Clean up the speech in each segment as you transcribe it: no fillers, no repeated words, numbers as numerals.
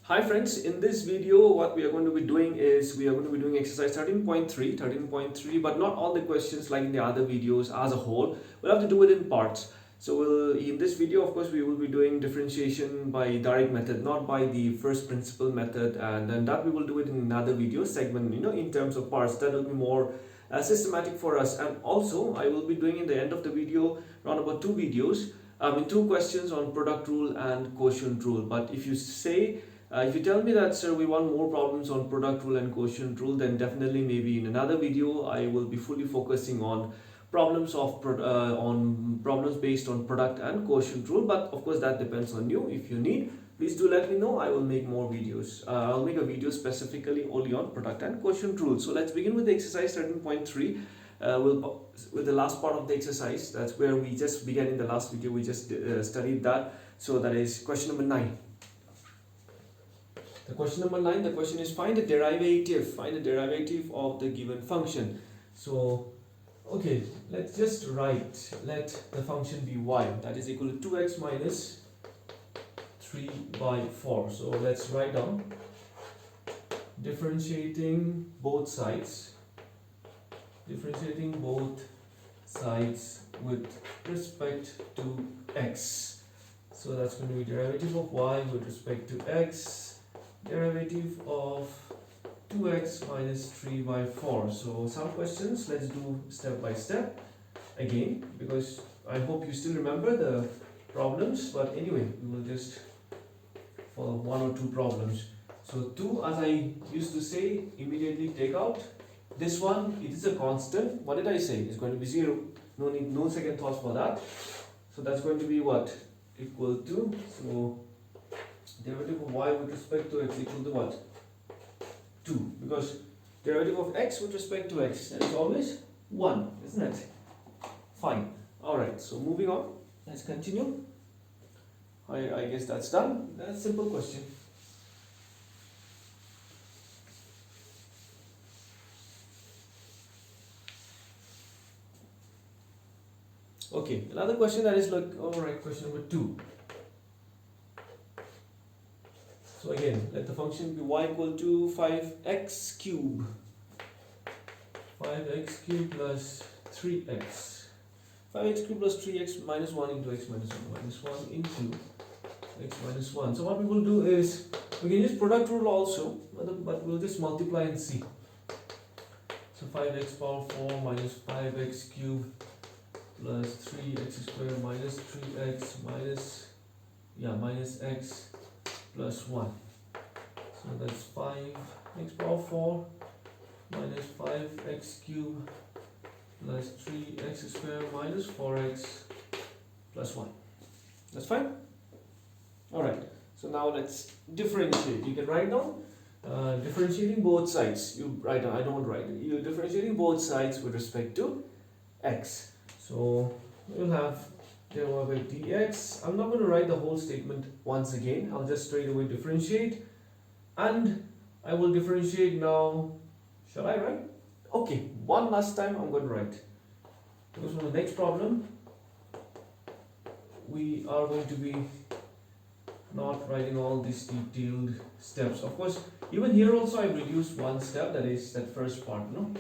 Hi friends, in this video what we are going to be doing is we are going to be doing exercise 13.3, but not all the questions like in the other videos as a whole. We'll have to do it in parts. So in this video, of course, we will be doing differentiation by direct method, not by the first principle method, and then that we will do it in another video segment, in terms of parts. That will be more systematic for us. And also I will be doing in the end of the video around about two videos, two questions on product rule and quotient rule. But if you tell me that, sir, we want more problems on product rule and quotient rule, then definitely maybe in another video I will be fully focusing on problems based on product and quotient rule. But of course that depends on you. If you need, please do let me know. I will make more videos. I'll make a video specifically only on product and quotient rule. So let's begin with the exercise 13.3. With the last part of the exercise. That's where we just began in the last video. We just studied that. So that is question number 9. The question number 9, the question is find the derivative of the given function. So, okay, let's just write, let the function be y, that is equal to 2x minus 3 by 4. So let's write down differentiating both sides with respect to x. So that's going to be derivative of y with respect to x. Derivative of 2x minus 3 by 4. So some questions, let's do step by step again, because I hope you still remember the problems, but anyway, we will just follow one or two problems. So 2, as I used to say, immediately take out. This one, it is a constant. What did I say? It's going to be 0. No second thoughts for that. So that's going to be what? Equal to, so derivative of y with respect to x equal to what? 2. Because derivative of x with respect to x, that is always 1, isn't it? Fine. Alright, so moving on. Let's continue. I guess that's done. That's a simple question. Okay, another question that is like, alright, question number 2. So again, let the function be y equal to 5x cube. 5x cube plus 3x. 5x cube plus 3x minus 1 into x minus 1. Minus 1 into x minus 1. So what we will do is, we can use product rule also, but we'll just multiply and see. So 5x power 4 minus 5x cube plus 3x squared minus 3x minus x plus 1. So that's 5x power 4 minus 5x cube plus 3x squared minus 4x plus 1. That's fine? Alright, so now let's differentiate. You can write down differentiating both sides. You write down, I don't write it. You're differentiating both sides with respect to x. So we'll have dy by dx. I'm not going to write the whole statement once again. I'll just straight away differentiate, and I will differentiate now. Shall I write? Okay, one last time I'm going to write, because for the next problem we are going to be not writing all these detailed steps. Of course, even here also I've reduced one step, that is that first part, no?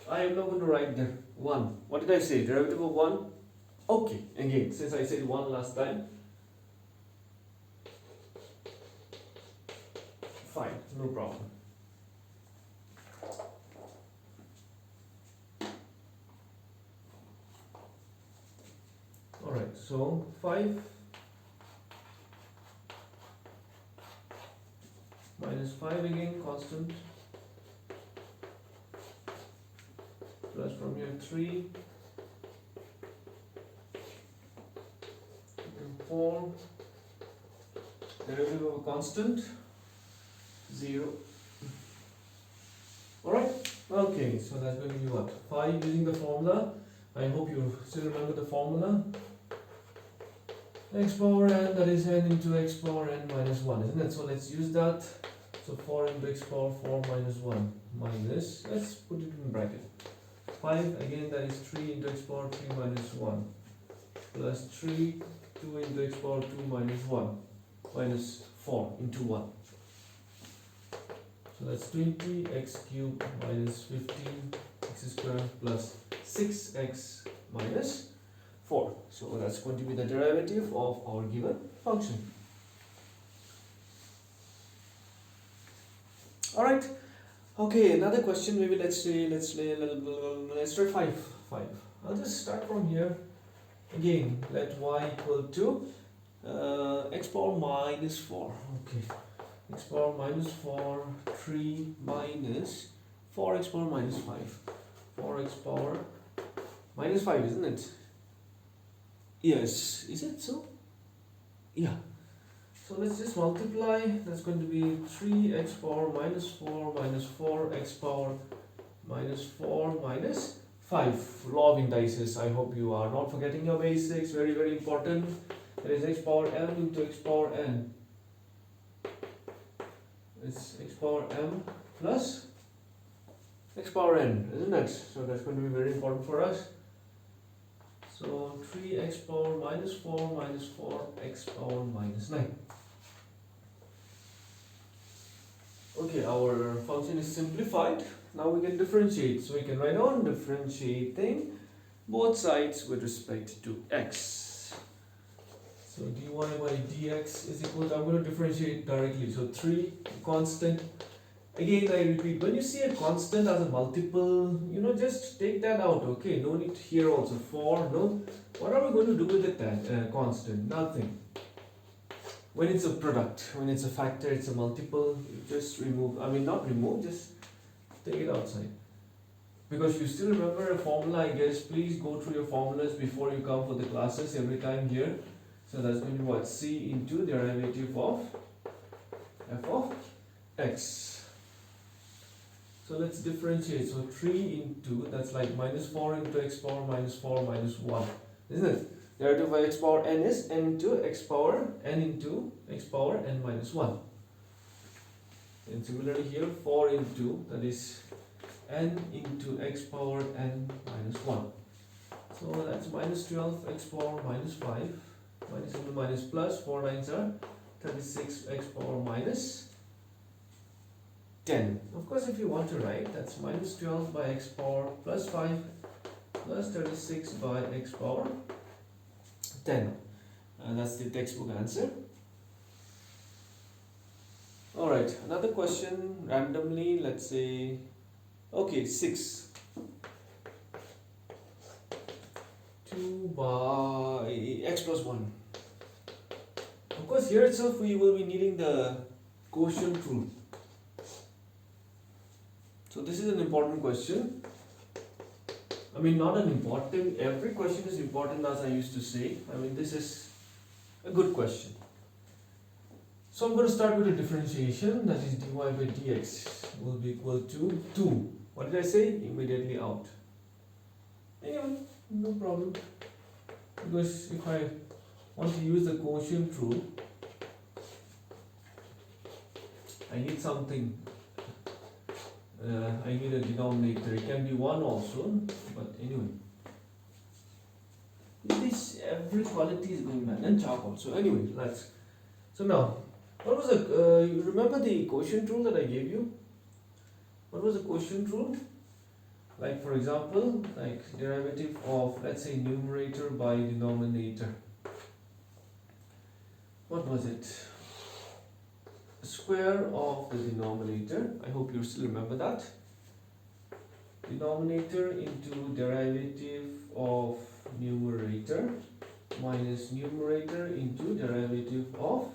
I am not going to write the 1. What did I say? Derivative of 1? Okay, again, since I said 1 last time. Fine, no problem. Alright, so 5 minus 5 again, constant. Plus from here 3 and 4, derivative of a constant 0. Alright, okay, so that's going to be what? 5 using the formula. I hope you still remember the formula. X power n, that is n into x power n minus 1, isn't it? So let's use that. So 4 into x power 4 minus 1 minus, let's put it in bracket. 5, again that is 3 into x power 3 minus 1, plus 3, 2 into x power 2 minus 1, minus 4 into 1. So that's 20x cubed minus 15x squared plus 6x minus 4. So that's going to be the derivative of our given function. Alright. Okay, another question. Maybe let's try 5. I'll just start from here. Again, let y equal to x power minus 4. Okay. X power minus 4, 3 minus 4x power minus 5. 4x power minus 5, isn't it? Yes. Is it so? Yeah. So let's just multiply. That's going to be 3x power minus 4 minus 4x power minus 4 minus 5. Law of indices. I hope you are not forgetting your basics. Very, very important. That is x power m into x power n. It's x power m plus x power n, isn't it? So that's going to be very important for us. So 3x power minus 4 minus 4x power minus 9. Okay, our function is simplified. Now we can differentiate. So we can write on differentiating both sides with respect to x. So dy by dx is equal to, I'm going to differentiate directly. So 3 constant. Again, I repeat, when you see a constant as a multiple, just take that out, okay? No need here also. 4, no. What are we going to do with the constant? Nothing. When it's a product, when it's a factor, it's a multiple, you just remove, not remove, just take it outside. Because you still remember a formula, I guess, please go through your formulas before you come for the classes every time here. So that's going to be what? C into derivative of f of x. So let's differentiate. So 3 into, that's like minus 4 into x power minus 4 minus 1. Isn't it? Derivative of x power n is n into x power n minus 1. And similarly here, 4 into, that is n into x power n minus 1. So that's minus 12 x power minus 5. Minus into minus plus, 4 nines are 36 x power minus 10. Of course, if you want to write, that's minus 12 by x power plus 5 plus 36 by x power 10. And that's the textbook answer. Alright, another question randomly, let's say, okay, 6. 2 by x plus 1. Of course, here itself we will be needing the quotient rule. So this is an important question. Not an important, every question is important, as I used to say. This is a good question. So I'm going to start with a differentiation, that is dy by dx will be equal to 2. What did I say? Immediately out. Anyway, no problem. Because if I want to use the quotient rule, I need something. I need a denominator. It can be 1 also, but anyway. This every quality is going bad, and chalk also. Anyway, let's. So now, what was the? You remember the quotient rule that I gave you? What was the quotient rule? Like for example, like derivative of, let's say, numerator by denominator. What was it? Square of the denominator. I hope you still remember that. Denominator into derivative of numerator minus numerator into derivative of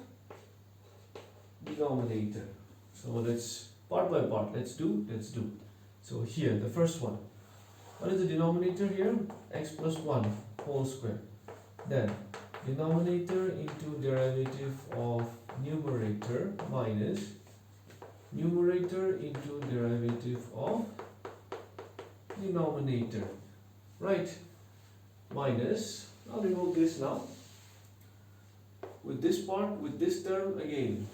denominator. So let's part by part. Let's do. So here, the first one. What is the denominator here? X plus 1 whole square. Then denominator into derivative of numerator minus numerator into derivative of denominator. Right? Minus, I'll remove this now. With this part, with this term again,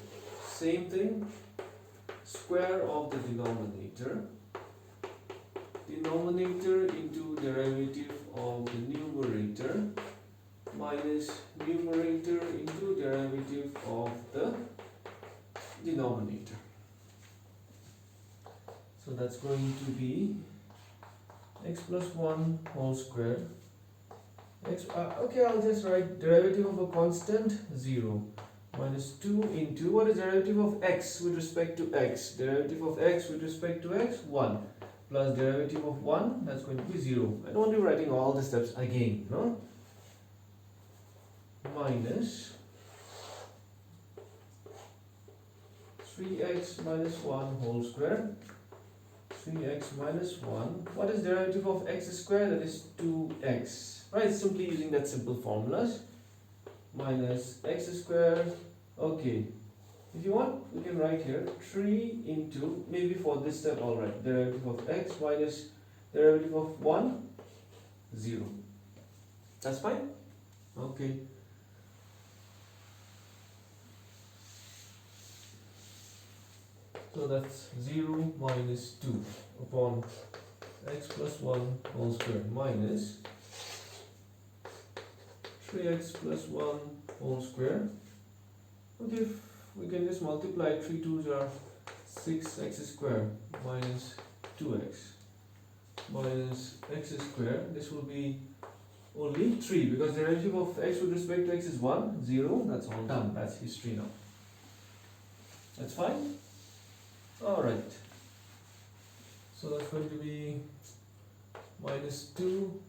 same thing, square of the denominator denominator into derivative of the numerator minus numerator into derivative of the denominator. So that's going to be x plus 1 whole square. Okay, I'll just write derivative of a constant 0 minus 2 into, what is derivative of x with respect to x? Derivative of x with respect to x, 1, plus derivative of 1, that's going to be 0. I don't want to be writing all the steps again, no? Minus 3x minus 1 whole square, 3x minus 1. What is derivative of x square? That is 2x. Right, simply using that simple formulas. Minus x square. Okay, if you want, we can write here 3 into, maybe for this step, alright, derivative of x minus derivative of 1, 0. That's fine? Okay. So that's 0 minus 2 upon x plus 1 whole square minus 3x plus 1 whole square. Okay, we can just multiply, 3 2s are 6x square minus 2x minus x square. This will be only 3 because derivative of x with respect to x is 1, 0. That's all done. That's history now. That's fine? Alright. So that's going to be minus 2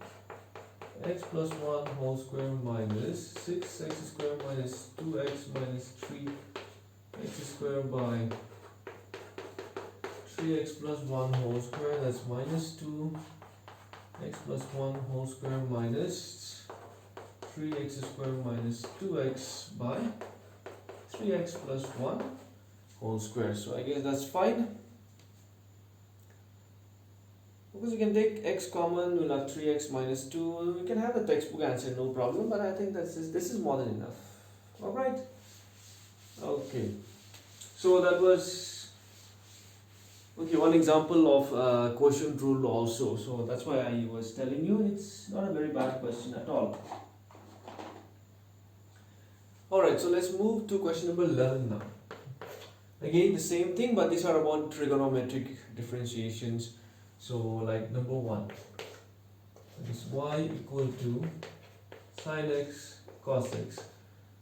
x plus 1 whole square minus 6x square minus 2x minus 3x square by 3x plus 1 whole square, that's minus 2 x plus 1 whole square minus 3x square minus 2x by 3x plus 1 whole square. So I guess that's fine. Because we can take x common, we'll have 3x minus 2. We can have the textbook answer, no problem, but I think this is more than enough. Alright? Okay. So that was one example of quotient rule also. So that's why I was telling you it's not a very bad question at all. Alright, so let's move to question number 11 now. Again, the same thing, but these are about trigonometric differentiations. So like number 1, that is y equal to sin x cos x.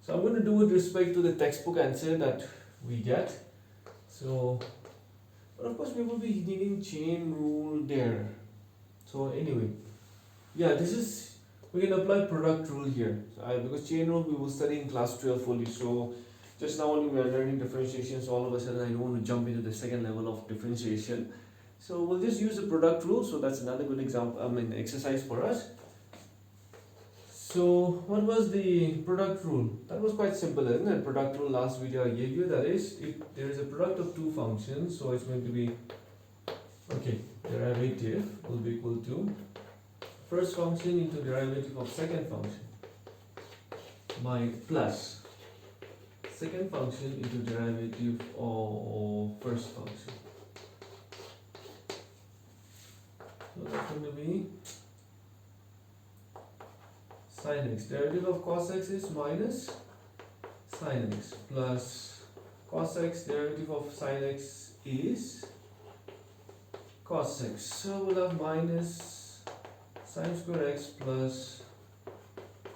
So I'm going to do with respect to the textbook answer that we get. So, but of course we will be needing chain rule there. So anyway, yeah, we can apply product rule here. Because chain rule we will study in class 12 fully. So just now only we are learning differentiation, so all of a sudden I don't want to jump into the second level of differentiation. So we'll just use the product rule. So that's another good example, exercise for us. So what was the product rule? That was quite simple, isn't it? Product rule last video I gave you, that is, if there is a product of two functions, so it's going to be, okay, derivative will be equal to first function into derivative of second function, plus second function into derivative of first function. So that's going to be sin x. Derivative of cos x is minus sin x plus cos x. Derivative of sin x is cos x. So we'll have minus sin square x plus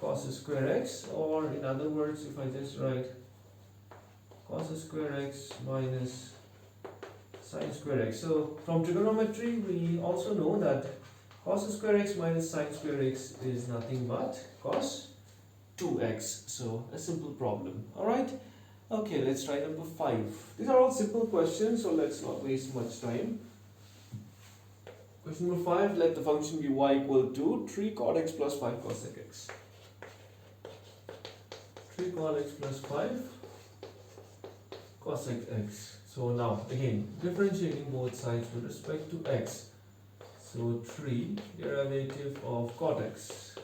cos square x, or in other words, if I just write cos square x minus sin square x. So from trigonometry we also know that cos square x minus sin square x is nothing but cos 2x. So a simple problem. Alright? Okay, let's try number 5. These are all simple questions, so let's not waste much time. Question number 5, let the function be y equal to 3 cot x plus 5 cosec x. 3 cot x plus 5 cosec x. So now again, differentiating both sides with respect to x. So 3 derivative of cot x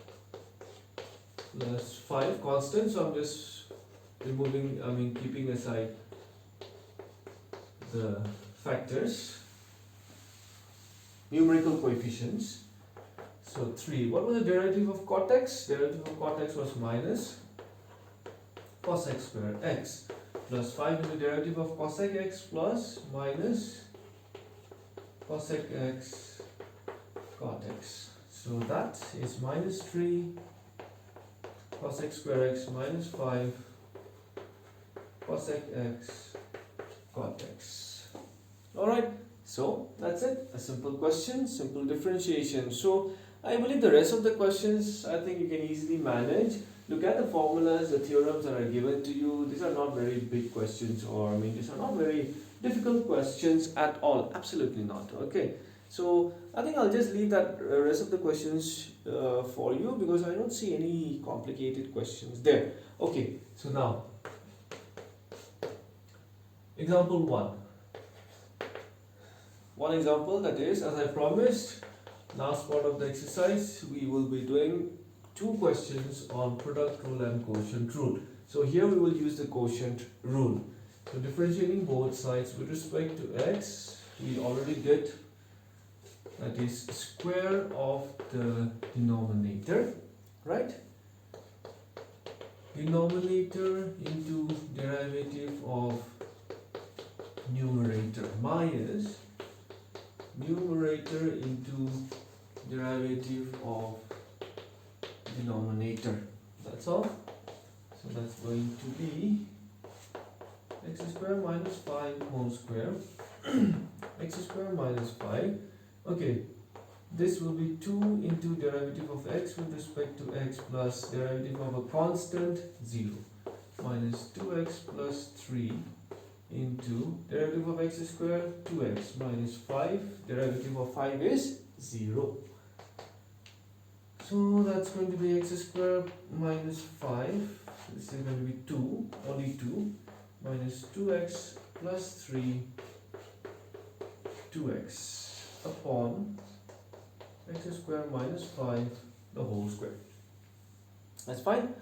plus 5 constant. So I'm just keeping aside the factors. numerical coefficients. So 3. What was the derivative of cot x? Derivative of cot x was minus cos x square x plus 5 into derivative of cosec x plus minus cosec x cot x. So that is minus 3 cos x square x minus 5 cosec x cot x. Alright, so that's it. A simple question, simple differentiation. So I believe the rest of the questions I think you can easily manage. Look at the formulas, the theorems that are given to you. These are not very big questions, or I mean these are not very difficult questions at all. Absolutely not. Okay. So I think I'll just leave that rest of the questions for you, because I don't see any complicated questions there. Okay. So now, example 1. One example, that is, as I promised, last part of the exercise, we will be doing 2 questions on product rule and quotient rule. So here we will use the quotient rule. So differentiating both sides with respect to x, we already did, that is square of the denominator, right? Denominator into derivative of numerator minus numerator into derivative of denominator. That's all. So that's going to be x square minus 5 whole square x square minus 5. Okay, this will be 2 into derivative of x with respect to x plus derivative of a constant 0 minus 2x plus 3 into derivative of x square 2x minus 5, derivative of 5 is 0. So that's going to be x square minus 5, this is going to be 2, only 2, minus 2x plus 3, 2x upon x square minus 5 the whole square. That's fine.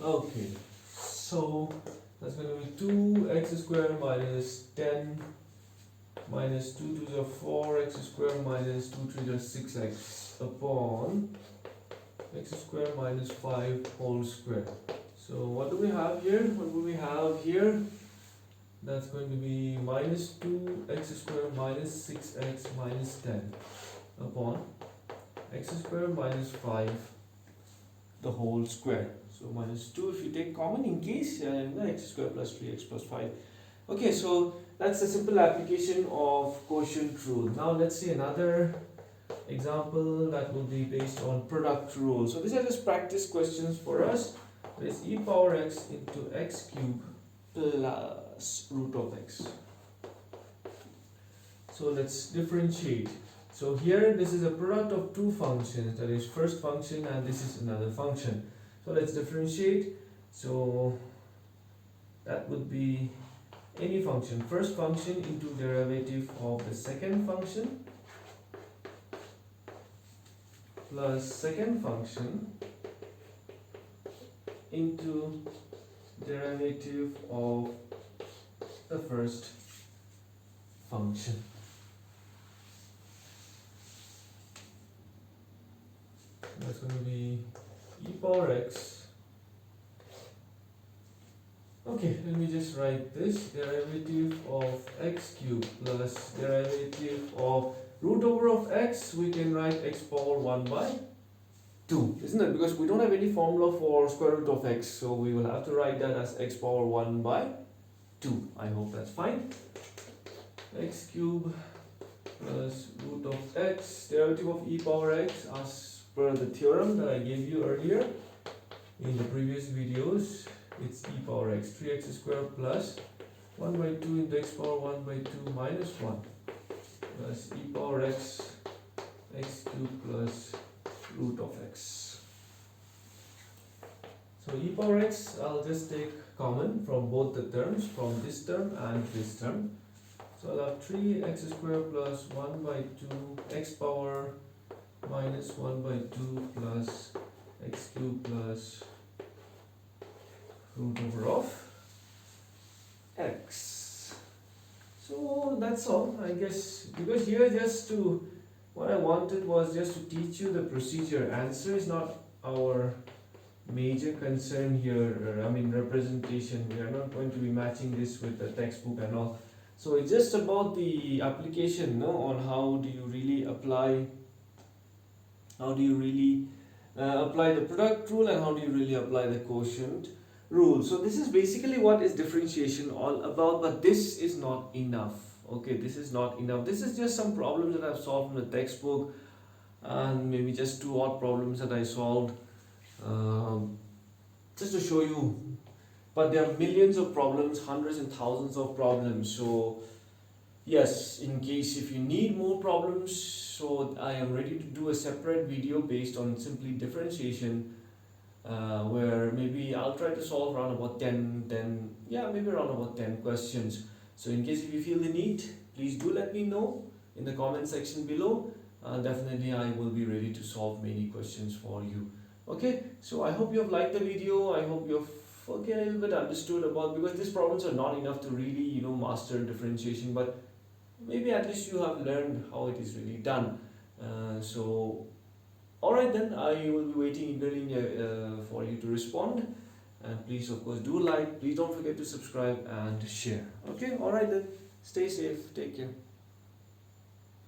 Okay, so that's going to be 2x square minus 10 minus 2 to the 4 x square minus 2 to the 6x upon x square minus 5 whole square. So what do we have here? What do we have here? That's going to be minus 2x square minus 6x minus 10 upon x square minus 5 the whole square. So minus 2 if you take common in case, and x square plus 3x plus 5. Okay, so that's a simple application of quotient rule. Now let's see another example that will be based on product rule. So these are just practice questions for us. There is e power x into x cube plus root of x. So let's differentiate. So here this is a product of 2 functions, that is first function and this is another function. So let's differentiate. So that would be any function, first function into derivative of the second function plus second function into derivative of the first function. That's going to be e power x. Okay, let me just write this, derivative of x cube plus derivative of root over of x, we can write x power 1 by 2, isn't it? Because we don't have any formula for square root of x, so we will have to write that as x power 1 by 2. I hope that's fine. X cube plus root of x, derivative of e power x as per the theorem that I gave you earlier in the previous videos. It's e power x, 3x square plus 1 by 2 into x power 1 by 2 minus 1 plus e power x, x cube plus root of x. So e power x, I'll just take common from both the terms, from this term and this term. So I'll have 3x square plus 1 by 2 x power minus 1 by 2 plus x cube plus root over of x. So that's all, I guess, because here what I wanted was just to teach you the procedure. Answer is not our major concern here. I mean, representation, we are not going to be matching this with the textbook and all. So it's just about the application, no, on how do you really apply the product rule, and how do you really apply the quotient rule. So this is basically what is differentiation all about, but this is not enough. Okay, this is not enough. This is just some problems that I've solved from the textbook, and maybe just 2 odd problems that I solved, just to show you. But there are millions of problems, hundreds and thousands of problems. So yes, in case if you need more problems, so I am ready to do a separate video based on simply differentiation, where maybe I'll try to solve around about 10 questions. So in case if you feel the need, please do let me know in the comment section below. Definitely I will be ready to solve many questions for you. Okay, so I hope you have liked the video. I hope you have a little bit understood about, because these problems are not enough to really master differentiation, but maybe at least you have learned how it is really done. So alright then, I will be waiting eagerly for you to respond, and please of course do like, please don't forget to subscribe and share. Okay, alright then, stay safe, take care.